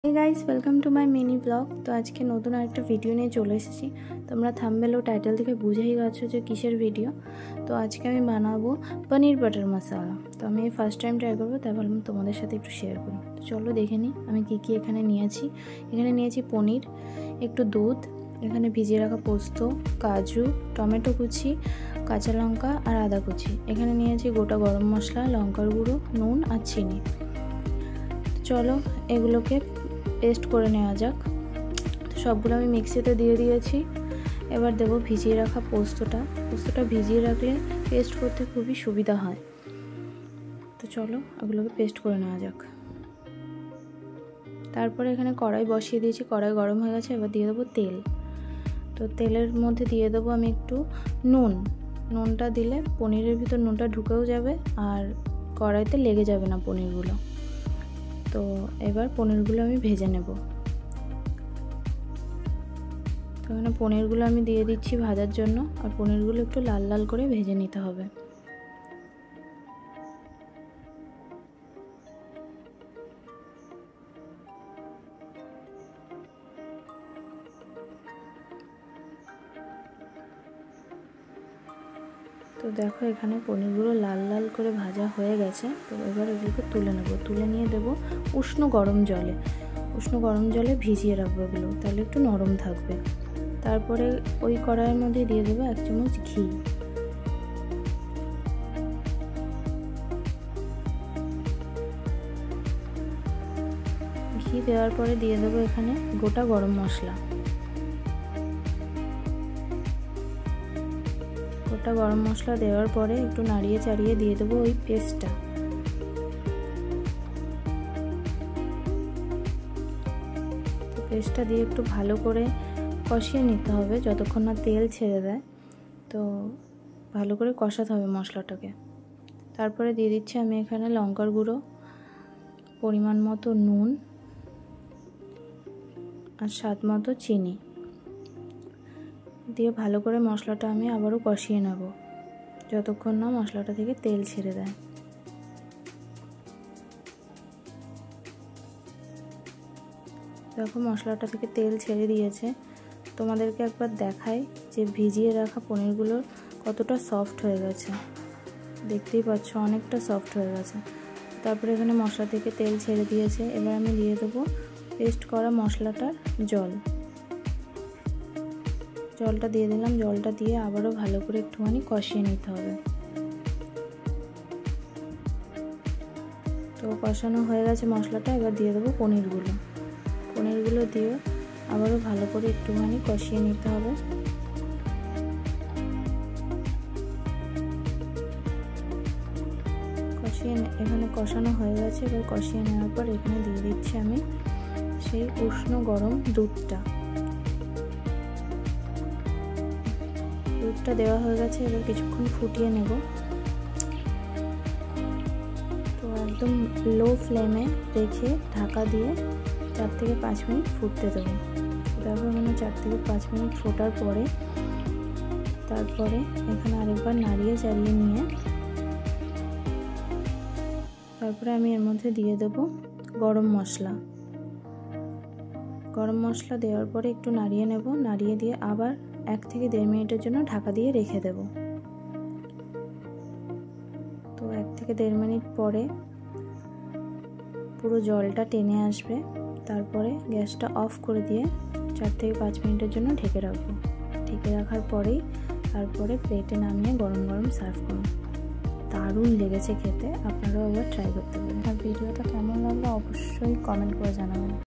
Hey guys welcome to my mini blog. तो आज के नतून आरेकटा भिडियो निये चले एसेछि। तोमरा थाम्बनेल और टाइटल देखे बुझेई गेछो जे किसेर भिडियो। तो आज के आमि बानाबो पनीर बाटार मसाला। तो आमि फार्स्ट टाइम ट्राई करबो, ताई भाबलाम तोमादेर साथे एकटु शेयर करी। तो चलो देखे निই आमि कि एखाने नियेछि। एखाने नियेछि पनीर, एकटु दूध, एखाने भिजिए राखा पोस्त, काजू, टमेटो कुचि, काँचा लंका और आदा कुचि। एखाने नियेछि गोटा गरम मशला, लंकार गुঁড়ো, নুন और चिनी। चलो एगुलोके पेस्ट करे नेওয়া যাক। तो सबगुलो आमि मिक्सिते दिए दिएछि। एबार देबो भिजिए राखा पोस्तटा भिजिए राखले पेस्ट करते खूबই सुविधा হয়। तो चलो एगुलोके पेस्ट करे नेওয়া যাক। तारपरे एखाने कड़ाई बसिए दिएछि, कड़ाई गरम हয়ে গেছে। एबार दिए देबो तेल। तो तेलेर मধ্যে दिए देबो आमि एकटु নুন। নুনটা दिले पनिरेर भितर নুনটা ঢুকেও যাবে আর কড়াইতে লেগে যাবে না পনিরগুলো। तो एबार पनिरगुलो आमि भेजे नेब। तो एखाने पनिरगुलो आमि दिए दिচ্ছি भाजार जन्य और पनिरगुलो एकटु लाल लाल करे भेजे निते होबे। तो देखो एखाने पनिरगुलो लाल लाल करे भाजा हয়ে গেছে। तो এবার এগুলোকে তুলে নেব। তুলে নিয়ে দেব উষ্ণ গরম জলে। উষ্ণ গরম জলে ভিজিয়ে রাখবো এগুলো, তাহলে একটু নরম থাকবে। তারপরে ওই কড়াইয়ের মধ্যে দিয়ে দেব 1 চামচ ঘি। ঘি দেওয়ার পরে দিয়ে দেব এখানে গোটা গরম মশলা। গোটা গরম মশলা দেওয়ার পরে একটু নাড়িয়ে চাড়িয়ে দিয়ে দেবো ওই পেস্টটা। তো পেস্টটা দিয়ে একটু ভালো করে কষিয়ে নিতে হবে যতক্ষণ না তেল ছেড়ে দেয়। তো ভালো করে কষাতে হবে মশলাটাকে। তারপরে দিয়ে দিচ্ছি আমি এখানে লঙ্কার গুঁড়ো, পরিমাণ মতো নুন আর স্বাদ মতো চিনি দিয়ে ভালো করে মশলাটা আমি আবারও কষিয়ে নেব যতক্ষণ না মশলাটা থেকে তেল ছেড়ে দেয়। দেখো মশলাটা থেকে তেল ছেড়ে দিয়েছে। তোমাদেরকে একবার দেখাই যে ভিজিয়ে রাখা পনিরগুলো কতটা সফট হয়ে গেছে। দেখতেই পাচ্ছ অনেকটা সফট হয়ে গেছে। তারপরে এখানে মশলা থেকে তেল ছেড়ে দিয়েছে। এবার আমি দিয়ে দেবো পেস্ট করা মশলাটার জল। জলটা দিয়ে দিলাম। জলটা দিয়ে আবারও ভালো করে একটুখানি কষিয়ে নিতে হবে। তো কষানো হয়ে গেছে মশলাটা। এবার দিয়ে দেবো পনিরগুলো। পনিরগুলো দিয়ে আবারও ভালো করে একটুখানি কষিয়ে নিতে হবে। এখানে কষানো হয়ে গেছে। এবার কষিয়ে নেওয়ার পর এখানে দিয়ে দিচ্ছি আমি সেই উষ্ণ গরম দুধটা। দুধটা দেওয়া হয়ে গেছে। এবার কিছুক্ষণ ফুটিয়ে নেব। তো একদম লো ফ্লেমে রেখে ঢাকা দিয়ে 4 থেকে 5 মিনিট ফুটতে দেবো। দেখো এখানে 4 থেকে 5 মিনিট ফোটার পরে তারপরে এখানে আরেকবার নাড়িয়ে চাড়িয়ে নিয়ে তারপরে আমি এর মধ্যে দিয়ে দেব গরম মশলা। গরম মশলা দেওয়ার পরে একটু নাড়িয়ে নেব। নাড়িয়ে দিয়ে আবার 1 থেকে 1.5 মিনিটের জন্য ঢাকা দিয়ে রেখে দেব। তো 1 থেকে 1.5 মিনিট পরে পুরো জলটা টেনে আসবে। তারপরে গ্যাসটা অফ করে দিয়ে 4 থেকে 5 মিনিটের জন্য ঢেকে রাখবো। ঢেকে রাখার পরেই তারপরে প্লেটে নামিয়ে গরম গরম সার্ভ করুন। দারুণ লেগেছে খেতে। আপনারাও একবার ট্রাই করতে পারেন। আর ভিডিওটা কেমন লাগলো অবশ্যই কমেন্ট করে জানাবেন।